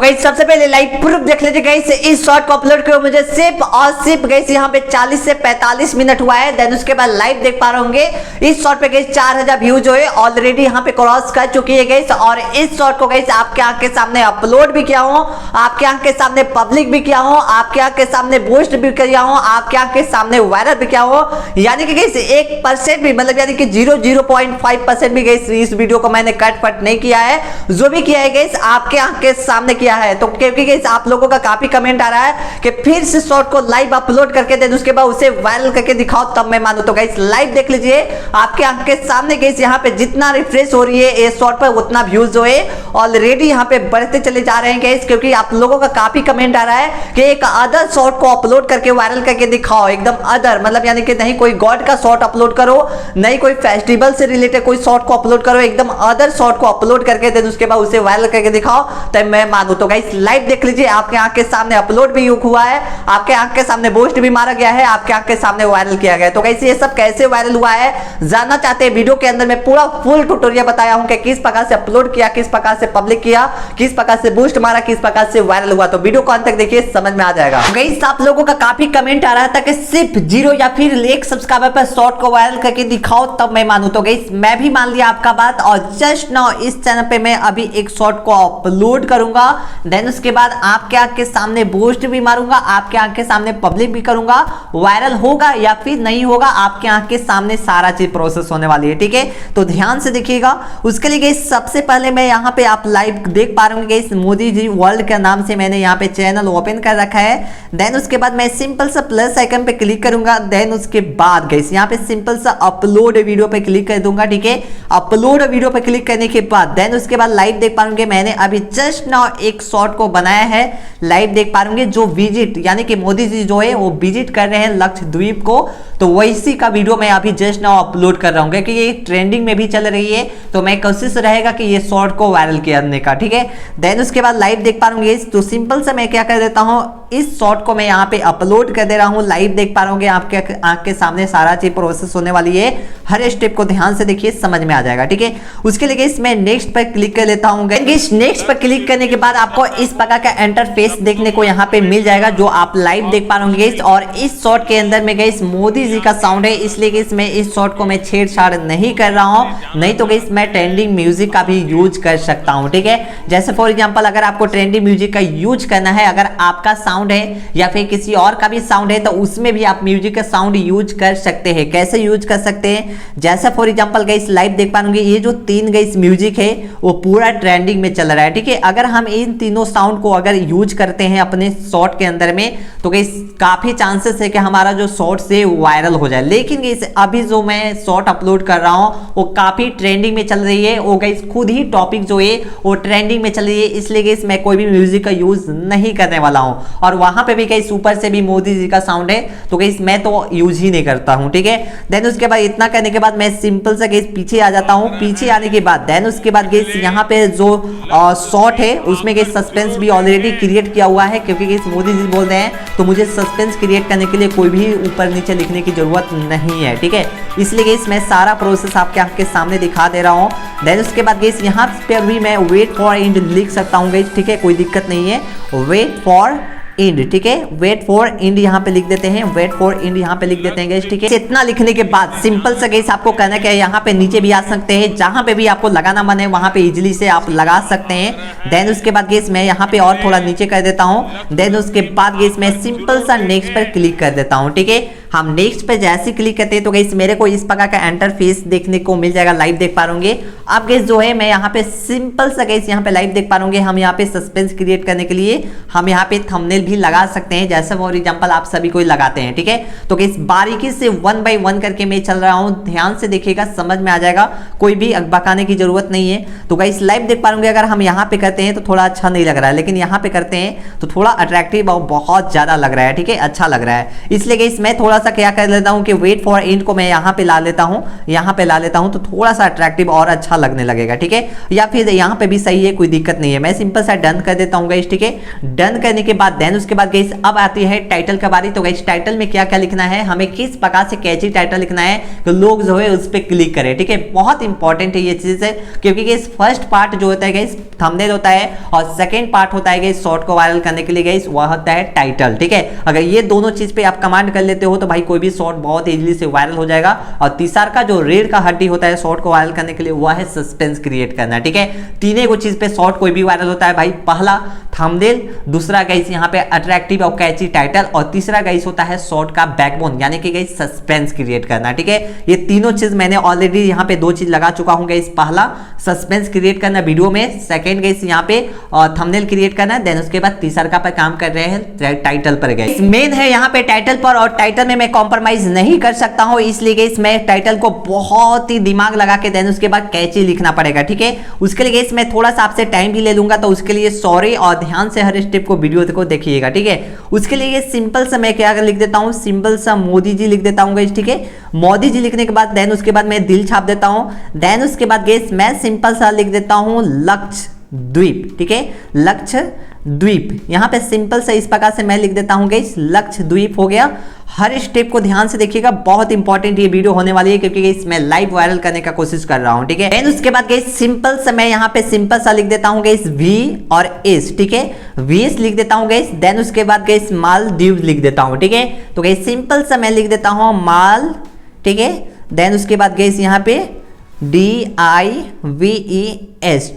Guys सबसे पहले live proof देख लीजिए गाइस, इस शॉट को अपलोड किए मुझे सिर्फ और सिर्फ गाइस यहाँ पे 40 से 45 मिनट हुआ है। देन उसके बाद लाइव देख पा रहे होंगे इस शॉट पे गाइस 4000 व्यूज जो है ऑलरेडी यहाँ पे क्रॉस कर चुकी है गाइस। और इस शॉट को गाइस आपके आंख के सामने अपलोड भी किया हूँ, आपके आंख के सामने पब्लिक भी किया हूँ, आपके आंख के सामने बूस्ट भी किया हूँ, आपके आंख के सामने वायरल भी किया हूँ। यानी कि गाइस 1% भी मतलब यानी कि 0.5% भी गाइस इस वीडियो को मैंने कट पट नहीं किया है, जो भी किया है गाइस आपके आंख के सामने किया है। तो क्योंकि गाइस आप लोगों का काफी कमेंट आ रहा है कि फिर से शॉट को लाइव अपलोड करके देन उसके बाद उसे वायरल करके दिखाओ तब मैं मानूं। तो गाइस लाइव देख लीजिए आपके आंख के सामने गाइस यहाँ पे जितना रिफ्रेश हो रही है इस शॉट पर उतना व्यूज जो है ऑलरेडी यहाँ पे बढ़ते चले जा रहे हैं गाइस, क्योंकि आप लोगों का काफी कमेंट आ रहा है कि एक अदर शॉट को अपलोड करके वायरल करके दिखाओ, एकदम अदर मतलब यानी कि नहीं कोई गॉड का शॉट अपलोड करो, नहीं कोई फेस्टिवल से रिलेटेड कोई शॉट को अपलोड करो, एकदम अदर शॉट को अपलोड करके देन उसके बाद उसे वायरल करके दिखाओ तब मैं मानूं। तो गाइस लाइव देख लीजिए आपके आंख के सामने अपलोड भी हुआ है, आपके आंख के सामने बूस्ट भी मारा गया है, आपके आंख के सामने वायरल किया गया है। तो गाइस ये सब कैसे वायरल हुआ है जानना चाहते हैं, वीडियो के अंदर मैं पूरा फुल ट्यूटोरियल बताया हूं कि किस प्रकार से अपलोड किया, किस प्रकार से पब्लिक किया, किस प्रकार से बूस्ट मारा, किस प्रकार से वायरल हुआ। तो वीडियो को अंत तक देखिए समझ में आ जाएगा। गाइस आप लोगों का काफी कमेंट आ रहा था कि सिर्फ 0 या फिर 1 सब्सक्राइबर पर शॉट को वायरल करके दिखाओ तब मैं मानूं। तो गाइस मैं भी मान लिया आपका बात और जस्ट नाउ इस चैनल पे मैं अभी एक शॉट को अपलोड करूंगा, देन उसके बाद आपके आंख के सामने बूस्ट भी मारूंगा, आपके आंख के सामने पब्लिक भी करूंगा, वायरल होगा या फिर नहीं होगा आपके आंख के सामने सारा चीज प्रोसेस होने वाली है, ठीक है। तो ध्यान से देखिएगा। उसके लिए गाइस सबसे पहले मैं यहाँ पे आप लाइव देख पा रहे होंगे गाइस मोदी जी वर्ल्ड के नाम से मैंने यहाँ पे चैनल ओपन कर रखा है। देन उसके बाद मैं सिंपल सा प्लस आइकन पे क्लिक करूंगा, देन उसके बाद गाइस यहाँ पे सिंपल सा अपलोड वीडियो पे क्लिक कर दूंगा, ठीक है। अपलोड वीडियो पे क्लिक करने के बाद देन उसके बाद लाइव देख पाएंगे मैंने अभी जस्ट नाउ एक शॉट को बनाया है, लाइव देख पाएंगे जो विजिट यानी कि मोदी जी जो है वो विजिट कर रहे हैं लक्षद्वीप को, तो वैसी का वीडियो मैं अभी जस्ट नाउ अपलोड कर रहा हूं क्योंकि ये ट्रेंडिंग में भी चल रही है। तो मैं कोशिश रहेगा कि ये शॉट को वायरल करने का, ठीक है। देन उसके बाद लाइव देख पा रहे तो सिंपल से मैं क्या कर देता हूं, इस शॉट को मैं यहाँ पे अपलोड कर दे रहा हूँ, लाइव देख पा रहे होंगे आपके आंख के सामने सारा चीज प्रोसेस होने वाली है। हर स्टेप को ध्यान से देखिए समझ में आ जाएगा, ठीक है। उसके लिए मैं नेक्स्ट पर क्लिक कर लेता हूँ। नेक्स्ट पर क्लिक करने के बाद आपको इस प्रकार का इंटरफेस देखने को यहाँ पे मिल जाएगा जो आप लाइव देख पा रहे होंगे। और इस शॉट के अंदर में गाइस मोदी जी का साउंड है, इसलिए गाइस मैं इस शॉट को मैं छेड़छाड़ नहीं कर रहा हूँ, नहीं तो गाइस मैं ट्रेंडिंग म्यूजिक का भी यूज कर सकता हूँ, ठीक है। जैसे फॉर एग्जांपल अगर आपको ट्रेंडिंग म्यूजिक का यूज करना है, अगर आपका साउंड है या फिर किसी और का भी साउंड है तो उसमें भी आप म्यूजिक का साउंड यूज कर सकते हैं। कैसे यूज कर सकते हैं, जैसा फॉर एग्जांपल गाइस लाइव देख पाएंगे ये जो 3 गाइस म्यूजिक है वो पूरा ट्रेंडिंग में चल रहा है, ठीक है। अगर हम इन तीनों साउंड को अगर यूज करते हैं अपने शॉट के अंदर में तो गाइस काफी चांसेस है कि हमारा जो शॉट से वायरल हो जाए। लेकिन गाइस अभी जो मैं शॉट अपलोड कर रहा हूं वो काफी ट्रेंडिंग में चल रही है, वो गाइस खुद ही टॉपिक जो है वो ट्रेंडिंग में चल रही है, इसलिए गाइस मैं कोई भी म्यूजिक का यूज नहीं करने वाला हूं। और वहां पे भी गाइस ऊपर से भी मोदी जी का साउंड है तो गाइस मैं तो यूज ही नहीं करता हूं, ठीक है। देन उसके बाद इतना करने के बाद मैं सिंपल सा गाइस पीछे आ जाता हूं। पीछे आने के बाद देन उसके बाद गाइस यहाँ पे जो शॉट है उसमें गाइस सस्पेंस भी ऑलरेडी क्रिएट किया हुआ है, क्योंकि गाइस मोदी जी बोल रहे हैं तो मुझे सस्पेंस क्रिएट करने के लिए कोई भी ऊपर नीचे लिखने की जरूरत नहीं है, ठीक है। इसलिए गाइस मैं सारा प्रोसेस आपके आंख के सामने दिखा दे रहा हूँ। देन उसके बाद गाइस यहाँ पर भी मैं वेट फॉर एंड लिख सकता हूँ गाइस, ठीक है, कोई दिक्कत नहीं है। वेट फॉर इंड, ठीक है, वेट फॉर इंड यहाँ पे लिख देते हैं, वेट फॉर इंड यहाँ पे लिख देते हैं गाइस, ठीक है। इतना लिखने के बाद सिंपल सा गाइस आपको कहना क्या है, यहाँ पे नीचे भी आ सकते हैं, जहां पे भी आपको लगाना मन है वहां पे इजीली से आप लगा सकते हैं। देन उसके बाद गाइस मैं यहाँ पे और थोड़ा नीचे कर देता हूँ। देन उसके बाद गाइस मैं सिंपल सा नेक्स्ट पर क्लिक कर देता हूँ, ठीक है। हम नेक्स्ट पे जैसे क्लिक करते हैं तो गाइस मेरे को इस प्रकार का इंटरफेस देखने को मिल जाएगा, लाइव देख पा रहे। अब गाइस जो है मैं यहाँ पे सिंपल सा गाइस यहाँ पे लाइव देख पा रहे, हम यहाँ पे सस्पेंस क्रिएट करने के लिए हम यहाँ पे थंबनेल भी लगा सकते हैं, जैसे फॉर एग्जांपल आप सभी कोई लगाते हैं, ठीक है। तो गाइस बारीकी से 1 बाय 1 करके मैं चल रहा हूँ, ध्यान से देखिएगा समझ में आ जाएगा, कोई भी बकाने की जरूरत नहीं है। तो गाइस लाइव देख पा रहे अगर हम यहाँ पे करते हैं तो थोड़ा अच्छा नहीं लग रहा है, लेकिन यहाँ पे करते हैं तो थोड़ा अट्रैक्टिव और बहुत ज्यादा लग रहा है, ठीक है, अच्छा लग रहा है। इसलिए गाइस मैं थोड़ा सा क्या कर लेता हूँ कि वेट फॉर एंड को मैं यहाँ पे ला लेता हूँ, यहाँ पे ला लेता हूँ, तो थोड़ा सा अट्रैक्टिव और अच्छा लगने लगेगा, ठीक है। या फिर यहाँ पे भी सही है, कोई दिक्कत नहीं है। मैं सिंपल सा डन कर देता हूँ गाइस, ठीक है। डन करने के बाद देन उसके बाद गाइस अब आती है टाइटल का बारी। तो गाइस टाइटल में क्या क्या लिखना है, हमें किस प्रकार से कैची टाइटल लिखना है तो लोग जो है उस पर क्लिक करें, ठीक है। बहुत इंपॉर्टेंट है ये चीज है, क्योंकि गाइस फर्स्ट पार्ट जो होता है गाइस थंबनेल होता है और सेकंड पार्ट होता है गाइस शॉर्ट को वायरल करने के लिए गाइस वह होता है टाइटल, ठीक है। अगर ये दोनों चीज पे आप कमांड कर लेते हो तो भाई कोई भी शॉर्ट बहुत इजीली से वायरल हो जाएगा। और तीसरा का जो रीढ़ का हड्डी होता है शॉर्ट को वायरल करने के लिए वह है सस्पेंस क्रिएट करना, ठीक है। तीनों को चीज पे शॉर्ट कोई भी वायरल होता है भाई, पहला थंबनेल, दूसरा गाइस यहाँ पे अट्रैक्टिव और कैची टाइटल, और तीसरा गाइस होता है शॉर्ट का बैकबोन यानी कि गाइस सस्पेंस क्रिएट करना, ठीक है। ये तीनों चीज मैंने ऑलरेडी यहाँ पे दो चीज लगा चुका हूँ गाइस, पहला सस्पेंस क्रिएट करना वीडियो में, सेकंड गाइस यहाँ पे थंबनेल क्रिएट करना, देन उसके बाद तीसरा पर काम कर रहे हैं टाइटल पर गाइस। मेन है यहाँ पे टाइटल पर, और टाइटल में मैं कॉम्प्रोमाइज नहीं कर सकता हूँ, इसलिए गाइस मैं टाइटल को बहुत ही दिमाग लगा के देन उसके बाद कैची लिखना पड़ेगा, ठीक है। उसके लिए गाइस मैं थोड़ा सा आपसे टाइम भी ले लूंगा, तो उसके लिए सॉरी, और ध्यान से हर स्टेप को वीडियो को देखिएगा, ठीक है। उसके लिए सिंपल सा मैं क्या लिख देता हूँ, सिंपल सा मोदी जी लिख देता हूँ गाइस, ठीक है। मोदी जी लिखने के बाद देन उसके बाद मैं दिल छाप देता हूँ, देन उसके बाद गाइस मैं सिंपल सा लिख देता हूँ लक्षद्वीप, ठीक है। लक्षद्वीप यहाँ पे सिंपल सा इस प्रकार से मैं लिख देता हूँ गाइस, लक्षद्वीप हो गया। हर स्टेप को ध्यान से देखिएगा, बहुत इंपॉर्टेंट ये वीडियो होने वाली है, क्योंकि इसमें लाइव वायरल करने का कोशिश कर रहा हूं, ठीक है। देन उसके बाद गाइस सिंपल सा मैं यहाँ पे सिंपल सा लिख देता हूँ गाइस वी और एस, ठीक है। वीएस लिख देता हूँ गाइस, देन उसके बाद गाइस मालदीव लिख देता हूँ, ठीक है। तो गाइस सिंपल सा मैं लिख देता हूँ माल, ठीक है। देन उसके बाद गाइस यहाँ पे DIVES,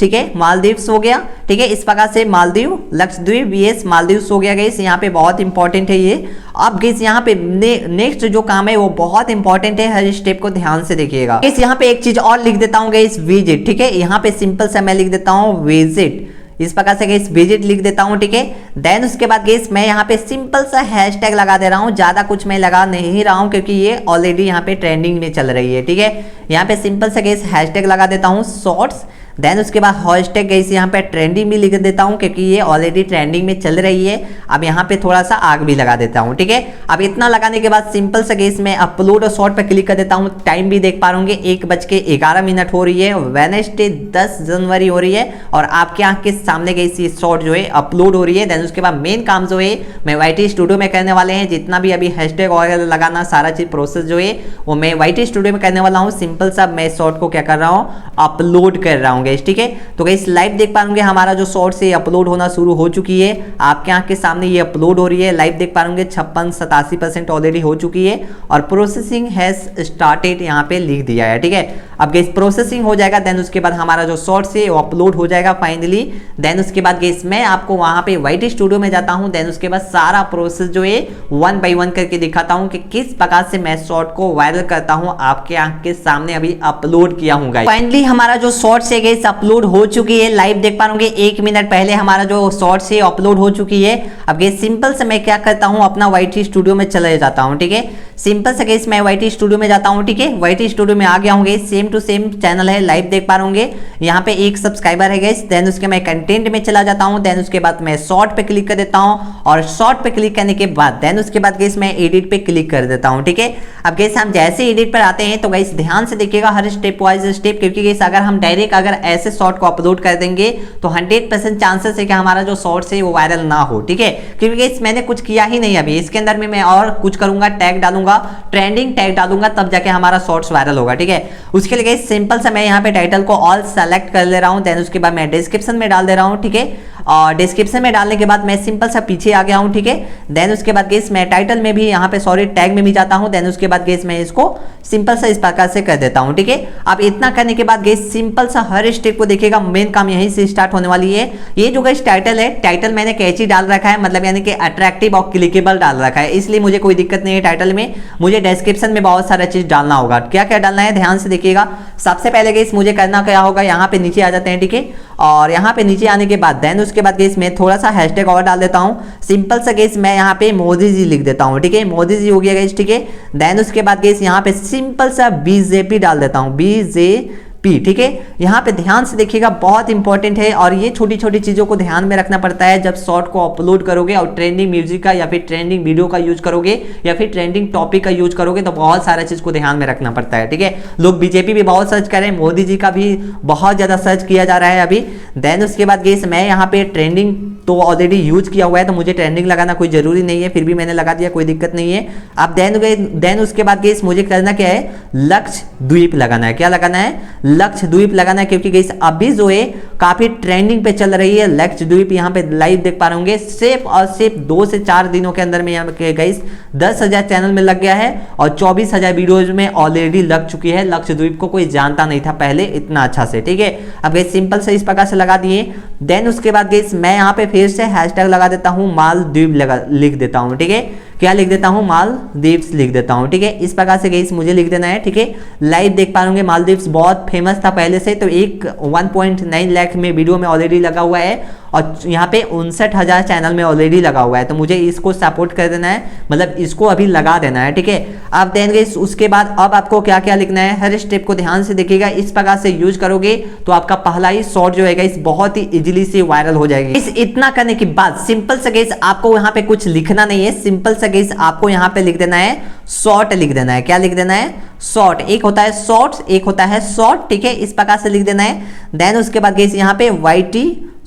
ठीक है, मालदीव्स हो गया, ठीक है। इस प्रकार से मालदीव, लक्षद्वीप, वीएस, मालदीव्स हो गया गाइस। यहाँ पे बहुत इंपॉर्टेंट है ये। अब गाइस यहाँ पे नेक्स्ट जो काम है वो बहुत इंपॉर्टेंट है, हर स्टेप को ध्यान से देखिएगा गाइस। यहाँ पे एक चीज और लिख देता हूँ गाइस विजिट, ठीक है। यहाँ पे सिंपल सा मैं लिख देता हूँ विजिट, इस प्रकार से गाइस विजिट लिख देता हूं, ठीक है। देन उसके बाद गाइस मैं यहाँ पे सिंपल सा हैशटैग लगा दे रहा हूँ, ज्यादा कुछ मैं लगा नहीं रहा हूँ, क्योंकि ये ऑलरेडी यहाँ पे ट्रेंडिंग में चल रही है, ठीक है। यहाँ पे सिंपल सा गाइस हैशटैग लगा देता हूँ शॉर्ट्स, देन उसके बाद हैशटैग गाइस यहाँ पे ट्रेंडिंग भी लिख देता हूँ, क्योंकि ये ऑलरेडी ट्रेंडिंग में चल रही है। अब यहाँ पे थोड़ा सा आग भी लगा देता हूँ, ठीक है। अब इतना लगाने के बाद सिंपल सा गाइस मैं अपलोड और शॉर्ट पे क्लिक कर देता हूँ। टाइम भी देख पा रहे 1:11 हो रही है, वेडनेसडे 10 जनवरी हो रही है, और आपके आंख के सामने गाइस ये शॉर्ट जो है अपलोड हो रही है। देन उसके बाद मेन काम जो है मैं YT स्टूडियो में करने वाले हैं, जितना भी अभी हैशटैग वगैरह लगाना सारा चीज प्रोसेस जो है वो मैं YT स्टूडियो में करने वाला हूँ। सिंपल सा मैं शॉर्ट को क्या कर रहा हूँ, अपलोड कर रहा हूँ गाइस, ठीक है। तो गाइस लाइव देख पाएंगे हमारा जो शॉर्ट से अपलोड होना शुरू हो चुकी है, आपके आंख के सामने ये अपलोड हो रही है। लाइव देख पाएंगे 56-87% ऑलरेडी हो चुकी है, और प्रोसेसिंग हैज स्टार्टेड यहाँ पे लिख दिया है, ठीक है। अब गाइस प्रोसेसिंग हो जाएगा, देन उसके बाद हमारा जो शॉर्ट से वो अपलोड हो जाएगा फाइनली। देन उसके बाद गाइस मैं आपको वहां पे YT स्टूडियो में जाता हूं, देन उसके बाद सारा प्रोसेस जो है 1 by 1 करके दिखाता हूं कि किस प्रकार से मैं शॉर्ट को वायरल करता हूं, आपके आंख के सामने अभी अपलोड किया हूं गाइस। फाइनली हमारा जो शॉर्ट से गाइस अपलोड हो चुकी है, लाइव देख पा रहे 1 मिनट पहले हमारा जो शॉर्ट से अपलोड हो चुकी है। अब गाइस सिंपल से मैं क्या करता हूं, अपना YT स्टूडियो में चले जाता हूं, ठीक है। सिंपल से गाइस मैं YT स्टूडियो में जाता हूं, ठीक है। YT स्टूडियो में आ गया हूं guys, same to same channel है, लाइव देख पा रहे यहाँ पे 1 सब्सक्राइबर है गाइस। देन उसके मैं कंटेंट में चला जाता हूं, देन उसके बाद मैं शॉर्ट पे क्लिक कर देता हूं, और शॉर्ट पे क्लिक करने के बाद देन उसके बाद गाइस मैं एडिट पे क्लिक कर देता हूं, ठीक है। अब गाइस हम जैसे एडिट पर आते हैं तो गाइस ध्यान से देखिएगा हर स्टेप वाइज स्टेप, क्योंकि गाइस अगर हम डायरेक्ट अगर ऐसे शॉर्ट को अपलोड कर देंगे तो 100% चांसेस है कि हमारा जो शॉर्ट है वो वायरल ना हो, ठीक है। क्योंकि गाइस मैंने कुछ किया ही नहीं अभी, इसके अंदर में मैं और कुछ करूंगा, टैग डालूंगा, ट्रेंडिंग टैग डालूंगा, तब जाके हमारा शॉर्ट्स वायरल होगा, ठीक है। उसके लिए गाइस सिंपल सा मैं यहाँ पे टाइटल को ऑल सेलेक्ट कर ले रहा हूँ, देन उसके बाद मैं डिस्क्रिप्शन में डाल दे रहा हूँ, ठीक है। और डिस्क्रिप्शन में डालने के बाद मैं सिंपल सा पीछे आ गया हूँ, ठीक है। देन उसके बाद गाइस मैं टाइटल में भी यहाँ पे सॉरी टैग में भी जाता हूँ, देन उसके बाद गाइस मैं इसको सिंपल सा इस प्रकार से कर देता हूँ, ठीक है। अब इतना करने के बाद गाइस सिंपल सा हर स्टेप को देखिएगा, मेन काम यहीं से स्टार्ट होने वाली है। ये जो गाइस टाइटल है, टाइटल मैंने कैची डाल रखा है, मतलब यानी कि अट्रैक्टिव और क्लिकेबल डाल रखा है, इसलिए मुझे कोई दिक्कत नहीं है टाइटल में। मुझे डिस्क्रिप्शन में बहुत सारा चीज डालना होगा, क्या क्या डालना है ध्यान से देखिएगा। सबसे पहले गाइस मुझे करना क्या होगा, यहाँ पे नीचे आ जाते हैं, ठीक है। और यहाँ पे नीचे आने के बाद देन उसके बाद गाइस मैं थोड़ा सा हैशटैग और डाल देता हूँ। सिंपल सा गाइस मैं यहाँ पे मोदी जी लिख देता हूँ, ठीक है। मोदी जी हो गया गाइस, ठीक है। देन उसके बाद गाइस यहाँ पे सिंपल सा BJP डाल देता हूँ, BJP, पी, ठीक है। यहाँ पे ध्यान से देखिएगा, बहुत इंपॉर्टेंट है और ये छोटी छोटी चीजों को ध्यान में रखना पड़ता है जब शॉर्ट को अपलोड करोगे और ट्रेंडिंग म्यूजिक का या फिर ट्रेंडिंग वीडियो का यूज करोगे या फिर ट्रेंडिंग टॉपिक का यूज करोगे तो बहुत सारा चीज को ध्यान में रखना पड़ता है, ठीक है। लोग बीजेपी भी बहुत सर्च कर रहे हैं, मोदी जी का भी बहुत ज्यादा सर्च किया जा रहा है अभी। देन उसके बाद गाइस मैं यहाँ पे ट्रेंडिंग तो ऑलरेडी यूज किया हुआ है तो मुझे ट्रेंडिंग लगाना कोई जरूरी नहीं है, फिर भी मैंने लगा दिया, कोई दिक्कत नहीं है। अब देन उसके बाद गाइस मुझे करना क्या है, लक्षद्वीप लगाना है। क्या लगाना है, लक्षद्वीप लगाना है, क्योंकि गाइस अभी जो है काफी ट्रेंडिंग पे चल रही है लक्षद्वीप। यहाँ पे लाइव देख पा रहे होंगे, सिर्फ और सिर्फ 2 से 4 दिनों के अंदर में यहाँ पे गाइस 10,000 चैनल में लग गया है और 24,000 वीडियोज में ऑलरेडी लग चुकी है। लक्षद्वीप को कोई जानता नहीं था पहले इतना अच्छा से, ठीक है। अब गाइस सिंपल से इस प्रकार से लगा दिए। देन उसके बाद गाइस मैं यहाँ पे फिर से हैशटैग लगा देता हूँ, मालदीव लिख देता हूँ, ठीक है। क्या लिख देता हूँ, मालदीव्स लिख देता हूँ, ठीक है। इस प्रकार से गाइस मुझे लिख देना है, ठीक है। लाइव देख पा रहे मालदीव्स बहुत फेमस था पहले से, तो 1.9 लाख में वीडियो में ऑलरेडी लगा हुआ है और यहाँ पे 59,000 चैनल में ऑलरेडी लगा हुआ है, तो मुझे इसको सपोर्ट कर देना है, मतलब इसको अभी लगा देना है, ठीक है। अब देन गाइस उसके बाद अब आपको क्या क्या लिखना है, हर स्टेप को ध्यान से देखिएगा। इस प्रकार से यूज करोगे तो आपका पहला ही शॉर्ट जो है गाइस बहुत ही इजीली से वायरल हो जाएगी। इस इतना करने के बाद सिंपल से गाइस आपको यहाँ पे कुछ लिखना नहीं है, सिंपल से गाइस आपको यहाँ पे लिख देना है शॉर्ट लिख देना है। क्या लिख देना है, शॉर्ट। एक होता है शॉर्ट्स, एक होता है शॉर्ट, ठीक है। इस प्रकार से लिख देना है। देन उसके बाद गाइस यहाँ पे YT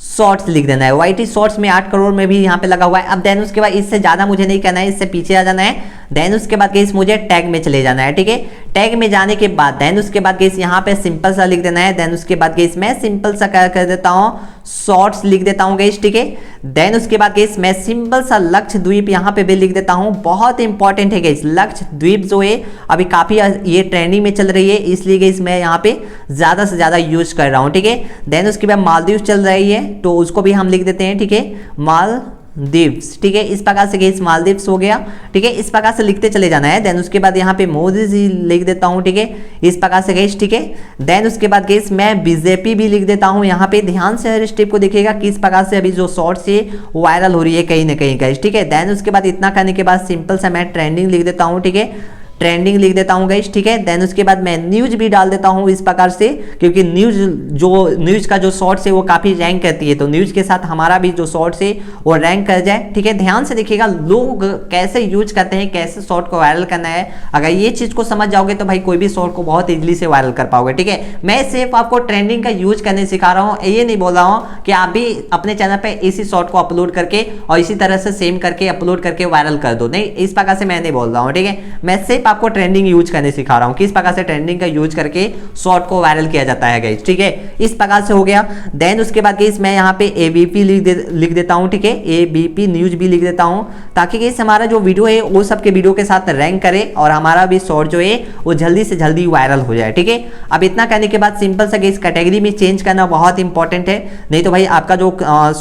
शॉर्ट्स लिख देना है। YT शॉर्ट्स में 8 करोड़ में भी यहाँ पे लगा हुआ है। अब देन उसके बाद इससे ज्यादा मुझे नहीं करना है, इससे पीछे आ जाना है। देन उसके बाद गाइस मुझे टैग में चले जाना है, ठीक है। टैग में जाने के बाद देन उसके बाद गाइस यहाँ पे सिंपल सा लिख देना है। देन उसके बाद गाइस मैं सिंपल सा कर देता हूँ शॉर्ट्स लिख देता हूँ गाइस, ठीक है। देन उसके बाद गाइस मैं सिंपल सा लक्षद्वीप यहाँ पे भी लिख देता हूँ। बहुत इंपॉर्टेंट है गाइस, लक्षद्वीप जो है अभी काफी ये ट्रेंडिंग में चल रही है, इसलिए गाइस मैं यहाँ पे ज्यादा से ज्यादा यूज कर रहा हूँ, ठीक है। देन उसके बाद मालदीव चल रही है तो उसको भी हम लिख देते हैं, ठीक है, मालदीव्स, ठीक है। इस प्रकार से गाइस मालदीव्स हो गया, ठीक है। इस प्रकार से लिखते चले जाना है। देन उसके बाद यहाँ पे मोदी जी लिख देता हूँ, ठीक है, इस प्रकार से गाइस, ठीक है। देन उसके बाद गाइस मैं बीजेपी भी लिख देता हूँ। यहाँ पे ध्यान से हर स्टेप को देखिएगा किस प्रकार से अभी जो शॉर्ट से वायरल हो रही है कहीं ना कहीं गाइस, ठीक है। देन उसके बाद इतना करने के बाद सिंपल सा मैं ट्रेंडिंग लिख देता हूँ, ठीक है, ट्रेंडिंग लिख देता हूँ गाइस, ठीक है। देन उसके बाद मैं न्यूज भी डाल देता हूँ इस प्रकार से, क्योंकि न्यूज का जो शॉर्ट्स है वो काफी रैंक करती है, तो न्यूज के साथ हमारा भी जो शॉर्ट्स है वो रैंक कर जाए, ठीक है। ध्यान से देखिएगा लोग कैसे यूज करते हैं, कैसे शॉर्ट को वायरल करना है। अगर ये चीज को समझ जाओगे तो भाई कोई भी शॉर्ट को बहुत इजीली से वायरल कर पाओगे, ठीक है। मैं सिर्फ आपको ट्रेंडिंग का यूज करने सिखा रहा हूँ, ये नहीं बोल रहा हूँ कि आप भी अपने चैनल पे इसी शॉर्ट को अपलोड करके और इसी तरह से सेम करके अपलोड करके वायरल कर दो, नहीं, इस प्रकार से मैं नहीं बोल रहा हूँ, ठीक है। मैं सिर्फ आपको ट्रेंडिंग यूज करने सिखा रहा हूं, किस प्रकार से ट्रेंडिंग का यूज करके शॉर्ट को वायरल किया जाता है गाइस, ठीक है। इस प्रकार से हो गया। देन उसके बाद गाइस मैं यहाँ पे ABP लिख देता हूं, ठीक है, ABP न्यूज भी लिख देता हूं, ताकि गाइस हमारा जो वीडियो है वो सबके वीडियो के साथ रैंक करे और हमारा भी शॉर्ट जो है वो जल्दी से जल्दी वायरल हो जाए, ठीक है। अब इतना करने के बाद सिंपल सा गाइस कैटेगरी में चेंज करना बहुत इंपॉर्टेंट है, नहीं तो भाई आपका जो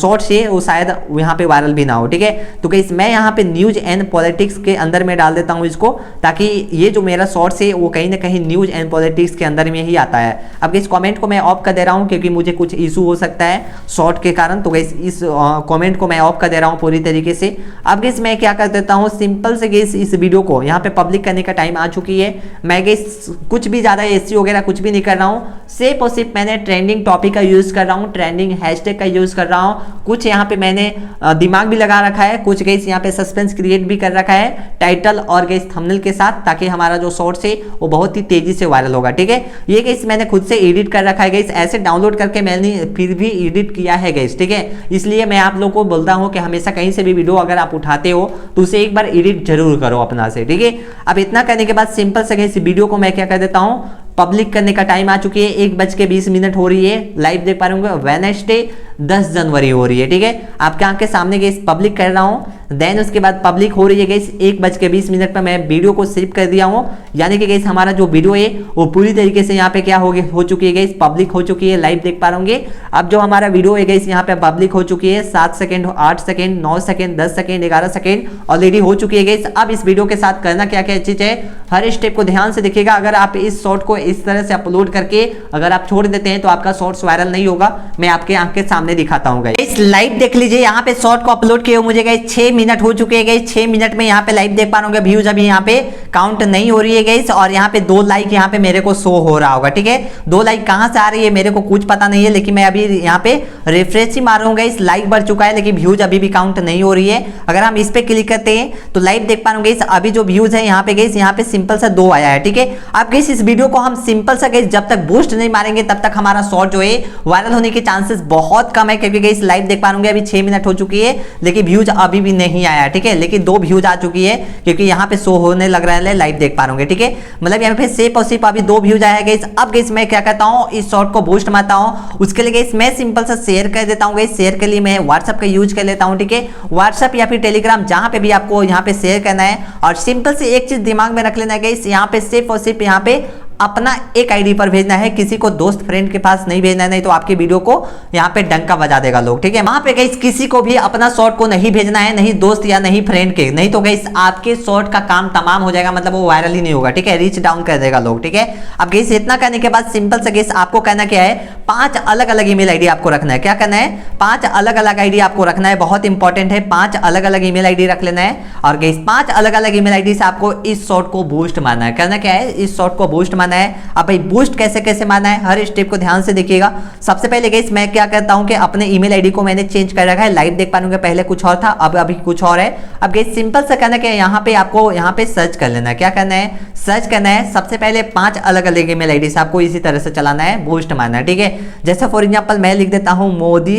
शॉर्ट्स है वो शायद यहाँ पे वायरल भी ना हो, ठीक है। तो गाइस मैं यहाँ पे न्यूज एंड पॉलिटिक्स के अंदर में डाल देता हूँ इसको, ताकि ये जो मेरा शॉर्ट्स है वो कहीं ना कहीं न्यूज एंड पॉलिटिक्स के अंदर में ही आता है। अब इस कमेंट को मैं ऑफ कर दे रहा हूं क्योंकि मुझे कुछ इशू हो सकता है शॉर्ट के कारण, तो गाइस इस कमेंट को मैं ऑफ कर दे रहा हूं पूरी तरीके से। अब गाइस मैं क्या कर देता हूं, सिंपल से गाइस इस वीडियो को यहां पे पब्लिक करने का टाइम आ चुकी है। मैं गाइस कुछ भी ज्यादा एसईओ वगैरह कुछ भी नहीं कर रहा हूं, सिर्फ और सिर्फ मैंने ट्रेंडिंग टॉपिक का यूज कर रहा हूं, ट्रेंडिंग हैशटैग का यूज कर रहा हूं। कुछ यहाँ पे मैंने दिमाग भी लगा रखा है, कुछ गाइस यहाँ पे सस्पेंस क्रिएट भी कर रखा है टाइटल और गाइस थंबनेल के साथ, ताकि हमारा जो शॉर्ट्स है वो बहुत ही तेजी से वायरल होगा, ठीक है। ये गाइस मैंने खुद से एडिट कर रखा है गाइस, ऐसे डाउनलोड करके मैंने फिर भी एडिट किया है गाइस, ठीक है। इसलिए मैं आप लोगों को बोलता हूं कि हमेशा कहीं से भी वीडियो अगर आप उठाते हो तो उसे एक बार एडिट जरूर करो अपना से, ठीक है। अब इतना करने के बाद सिंपल से गाइस वीडियो को मैं क्या कर देता हूं, पब्लिक करने का टाइम आ चुकी है, 1:20 हो रही है, लाइव देख पा रहे होंगे, वेडनेसडे 10 जनवरी हो रही है, ठीक है। आपके आंख के सामने गाइस पब्लिक कर रहा हूं। देन उसके बाद पब्लिक हो रही है गाइस 1:20 पर मैं वीडियो को सेव कर दिया हूं, यानी कि गाइस हमारा जो वीडियो है वो पूरी तरीके से यहाँ पे क्या हो चुकी है गाइस, पब्लिक हो चुकी है, लाइव देख पा रहे होंगे। अब जो हमारा वीडियो है गाइस यहाँ पे पब्लिक हो चुकी है, 7 second, 8 second, 9 second, 10 second, 11 second already हो चुकी है गाइस। अब इस वीडियो के साथ करना क्या क्या चीज है, हर स्टेप को ध्यान से देखिएगा। अगर आप इस शॉर्ट को इस तरह से अपलोड करके अगर आप छोड़ देते हैं तो आपका शॉर्ट्स वायरल नहीं होगा, मैं आपके आंख के सामने सामने दिखाता हूँ गाइस। लाइव देख लीजिए, यहाँ पे शॉर्ट को अपलोड किए मुझे गाइस 6 मिनट हो चुके हैं गाइस। 6 मिनट में यहाँ पे लाइव देख पा रहे होंगे, व्यूज अभी यहाँ पे काउंट नहीं हो रही है गाइस, और यहाँ पे 2 लाइक यहाँ पे मेरे को शो हो रहा होगा, ठीक है। 2 लाइक कहाँ से आ रही है मेरे को कुछ पता नहीं है, लेकिन मैं अभी यहाँ पे रिफ्रेश ही मारूंगा गाइस, लाइक बढ़ चुका है लेकिन व्यूज अभी भी काउंट नहीं हो रही है। अगर हम इस पे क्लिक करते हैं तो लाइव देख पा रहे होंगे अभी जो व्यूज है यहाँ पे गाइस, यहाँ पे सिंपल सा 2 आया है, ठीक है। अब गाइस इस वीडियो को हम सिंपल सा गाइस जब तक बूस्ट नहीं मारेंगे तब तक हमारा शॉर्ट जो है वायरल होने के चांसेस बहुत कम है, क्योंकि गाइस लाइव देख पा रहे होंगे अभी 6 मिनट हो चुकी है लेकिन व्यूज अभी भी नहीं आया, ठीक है। लेकिन 2 व्यूज आ चुकी है क्योंकि यहाँ पे शो होने लग रहा है, लाइव देख पा रहे होंगे, ठीक है। मतलब यहाँ पे सिर्फ और सिर्फ अभी 2 व्यूज आया गाइस। अब गाइस मैं क्या करता हूँ, इस शॉर्ट को बूस्ट मारता हूँ, उसके लिए गाइस मैं सिंपल सा शेयर कर देता हूँ गाइस। शेयर के लिए मैं व्हाट्सएप का यूज कर लेता हूँ, ठीक है। व्हाट्सएप या फिर टेलीग्राम जहां पे भी आपको यहाँ पे शेयर करना है, और सिंपल से एक चीज दिमाग में रख लेना है गाइस, यहाँ पे सिर्फ और सिर्फ यहाँ पे अपना एक आईडी पर भेजना है, किसी को दोस्त फ्रेंड के पास नहीं भेजना है, नहीं तो आपकी वीडियो को यहाँ पे डंका बजा देगा लोग, ठीक है। वहां पे गाइस किसी को भी अपना शॉर्ट को नहीं भेजना है, नहीं दोस्त या नहीं फ्रेंड के, नहीं तो गाइस आपके शॉर्ट का काम तमाम हो जाएगा, मतलब वो वायरल ही नहीं होगा, ठीक है। रीच डाउन कर देगा लोग, ठीक है। अब गाइस इतना करने के बाद सिंपल से गाइस आपको कहना क्या है, 5 अलग अलग ईमेल आईडी आपको रखना है। क्या करना है, 5 अलग अलग आईडी आपको रखना है, बहुत इंपॉर्टेंट है। 5 अलग अलग ईमेल आईडी रख लेना है, और गाइस 5 अलग अलग ईमेल आईडी से आपको इस शॉर्ट को बूस्ट मारना है। करना क्या है, इस शॉर्ट को बूस्ट मारना है। अब भाई बूस्ट कैसे कैसे मारना है, हर स्टेप को ध्यान से देखिएगा। सबसे पहले गाइस मैं क्या करता हूं कि अपने ईमेल आईडी को मैंने चेंज कर रखा है, लाइव देख पाऊंगा पहले कुछ और था, अब अभी कुछ और है। अब गाइस सिंपल सा करना क्या है, यहाँ पे आपको यहाँ पे सर्च कर लेना है। क्या करना है, सर्च करना है। सबसे पहले 5 अलग अलग ईमेल आईडी से आपको इसी तरह से चलाना है, बूस्ट मारना है, ठीक है। जैसे फॉर एग्जांपल मैं लिख देता हूं मोदी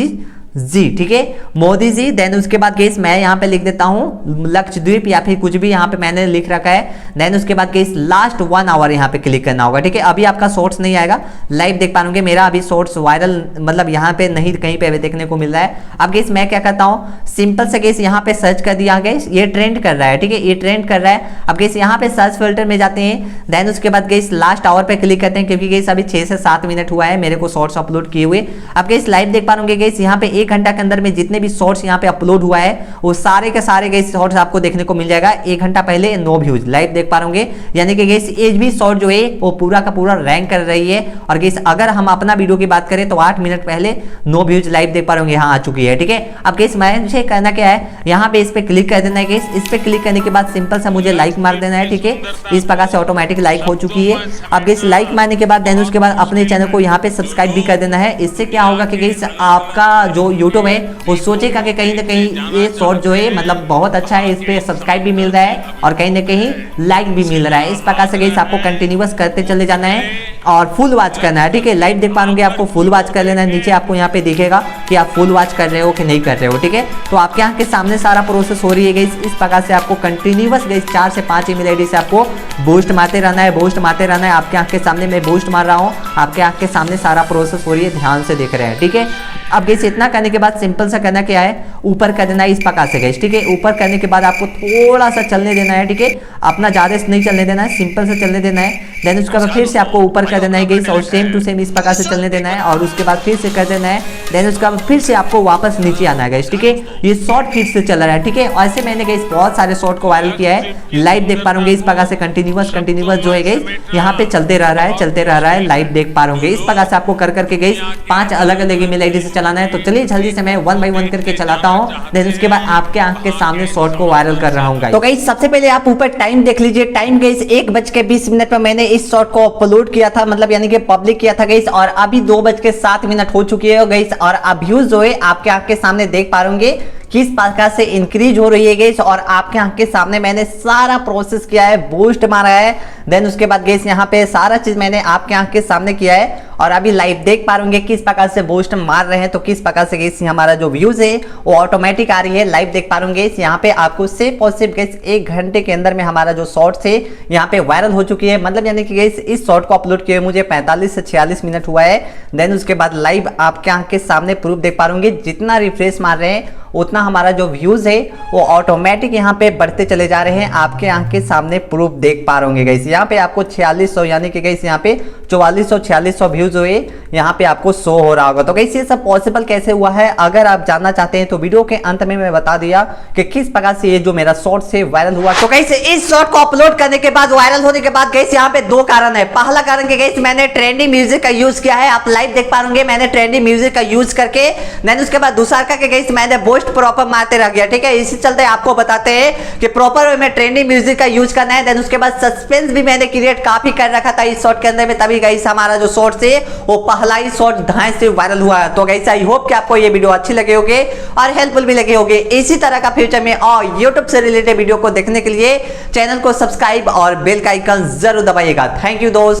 जी, ठीक है, मोदी जी। देन उसके बाद गाइस मैं यहाँ पे लिख देता हूँ लक्षद्वीप या फिर कुछ भी यहाँ पे मैंने लिख रखा है। देन उसके बाद गाइस लास्ट 1 आवर यहाँ पे क्लिक करना होगा, ठीक है। अभी आपका शॉर्ट्स नहीं आएगा, लाइव देख पाओगे, मेरा अभी शॉर्ट्स वायरल मतलब यहाँ पे नहीं कहीं पे देखने को मिल रहा है। अब गाइस मैं क्या करता हूँ, सिंपल से गाइस यहाँ पे सर्च कर दिया गाइस, ये ट्रेंड कर रहा है, ठीक है, ये ट्रेंड कर रहा है। अब गाइस यहाँ पे सर्च फिल्टर में जाते हैं, देन उसके बाद गाइस लास्ट आवर पे क्लिक करते हैं, क्योंकि गाइस अभी 6 से 7 मिनट हुआ है मेरे को शॉर्ट्स अपलोड किए हुए। अब गाइस लाइव देख पाओगे गाइस यहाँ पे 1 घंटा के अंदर में जितने भी शॉर्ट्स यहाँ पे अपलोड हुआ है वो सारे के सारे गाइस शॉर्ट्स आपको देखने को मिल जाएगा। 1 घंटा पहले 9 व्यूज लाइव देख पा रहे, यानी कि गाइस एज भी शॉर्ट जो है वो पूरा का पूरा रैंक कर रही है। और गाइस अगर हम अपना वीडियो की बात करें तो 8 मिनट पहले 9 व्यूज लाइव देख पा रहे यहाँ आ चुकी है, ठीक है। अब गाइस मुझे करना क्या है, यहाँ पे इस पे क्लिक कर देना है गाइस। इस पे क्लिक करने के बाद सिंपल सा मुझे लाइक मार देना है, ठीक है। इस प्रकार से ऑटोमेटिक लाइक हो चुकी है। अब गाइस लाइक मारने के बाद देन उसके बाद अपने चैनल को यहाँ पे सब्सक्राइब भी कर देना है। इससे क्या होगा कि गाइस आपका जो यूट्यूब है वो सोचेगा कि कहीं ना कहीं ये शॉर्ट जो है मतलब बहुत अच्छा है, इस पे सब्सक्राइब भी मिल रहा है और कहीं ना कहीं लाइक भी मिल रहा है। इस प्रकार से गाइस आपको कंटिन्यूअस करते चले जाना है और फुल वॉच करना है, ठीक है। लाइव देख पाओगे आपको फुल वॉच कर लेना है। नीचे आपको यहाँ पे दिखेगा कि आप फुल वॉच कर रहे हो कि नहीं कर रहे हो, ठीक है। तो आपके यहाँ के सामने सारा प्रोसेस हो रही है गाइस। इस प्रकार से आपको कंटिन्यूअस गाइस 4 से 5 ईमेल आईडी से आपको बूस्ट मारते रहना है, बूस्ट मारते रहना है। आपके आँख के सामने मैं बूस्ट मार रहा हूँ, आपके आँख के सामने सारा प्रोसेस हो रही है, ध्यान से देख रहे हैं, ठीक है। अब गाइस इतना करने के बाद सिंपल सा करना क्या है, ऊपर कर देना है इस प्रकार से गाइस, ठीक है। ऊपर करने के बाद आपको थोड़ा सा चलने देना है, ठीक है। अपना ज्यादा नहीं चलने देना है, सिंपल से चलने देना है। देन उसके बाद फिर से आपको ऊपर कर देना है गाइस और सेम टू सेम इस प्रकार से चलने देना है और उसके बाद फिर से कर देना है। देन उसके बाद फिर से आपको वापस नीचे आना है गाइस, ठीक है। ये शॉर्ट फिर से चल रहा है, ठीक है। ऐसे मैंने गाइस बहुत सारे शॉर्ट को वायरल किया है, लाइव देख पा रहे इस प्रकार से कंटिन्यूअस जो है गाइस यहाँ पे चलते रह रहा है, चलते रह रहा है, लाइव देख पा रहे इस प्रकार से आपको कर करके गाइस 5 अलग अलग ईमेल आईडी से चलाना है। तो चलिए जल्दी से मैं 1 बाय 1 करके चलाता हूँ, देन उसके बाद आपके आंख के सामने शॉर्ट को वायरल कर रहा हूँ गाइस। तो गाइस सबसे पहले आप ऊपर टाइम देख लीजिए, टाइम गाइस 1:20 पर मैंने इस शॉर्ट को अपलोड किया था, मतलब यानी कि पब्लिक किया था गाइस, और अभी 2:07 हो चुकी है गाइस। और अब व्यूज जो है आपके आंख के सामने देख पा रहे किस प्रकार से इंक्रीज हो रही है गाइस। और आपके आंख के सामने मैंने सारा प्रोसेस किया है, बूस्ट मारा है, देन उसके बाद गाइस यहाँ पे सारा चीज मैंने आपके आंख के सामने किया है और अभी लाइव देख पा रहे किस प्रकार से बूस्ट मार रहे हैं। तो किस प्रकार से गाइस हमारा जो व्यूज है वो ऑटोमेटिक आ रही है, लाइव देख पा रहे गाइस। यहाँ पे आपको सिर्फ और सिर्फ गाइस 1 घंटे के अंदर में हमारा जो शॉर्ट्स है यहाँ पे वायरल हो चुकी है, मतलब यानी कि गाइस इस शॉर्ट को अपलोड किए मुझे 45 से 46 मिनट हुआ है। देन उसके बाद लाइव आपके आंख के सामने प्रूफ देख पा रहे जितना रिफ्रेश मार रहे हैं उतना हमारा जो व्यूज है वो ऑटोमेटिक यहाँ पे बढ़ते चले जा रहे हैं। आपके आंख के सामने प्रूफ देख पा रहे गाइस। यहाँ पे आपको 4600 यानी कि गाइस यहाँ पे 4400 4600 व्यूज हुए यहाँ पे आपको शो हो रहा होगा। तो गाइस ये सब पॉसिबल कैसे हुआ है, अगर आप जानना चाहते हैं तो वीडियो के अंत में मैं बता दिया कि किस प्रकार से ये जो मेरा शॉर्ट से वायरल हुआ। तो गाइस इस शॉर्ट को अपलोड करने के बाद, वायरल होने के बाद गाइस यहाँ पे दो कारण है। पहला कारण कि गाइस मैंने ट्रेंडिंग म्यूजिक का यूज किया है, आप लाइव देख पाएंगे मैंने ट्रेंडिंग म्यूजिक का यूज करके। देन उसके बाद दूसरा का कि गाइस मैंने बूस्ट प्रॉपर मारते रह गया, ठीक है। इसी चलते आपको बताते हैं कि प्रॉपर वे में ट्रेंडिंग म्यूजिक का यूज करना है। देन उसके बाद सस्पेंस भी मैंने क्रिएट काफी कर रखा था इस शॉर्ट के अंदर में, तभी गाइस हमारा जो शॉर्ट से वो पहला ही शॉर्ट धाए से वायरल हुआ है। तो गाइस आई होप कि आपको ये वीडियो अच्छी लगे होगे और हेल्पफुल भी लगे होगे। इसी तरह का फ्यूचर में और YouTube से रिलेटेड वीडियो को देखने के लिए चैनल को सब्सक्राइब और बेल का आइकन जरूर दबाइएगा। थैंक यू दोस्त।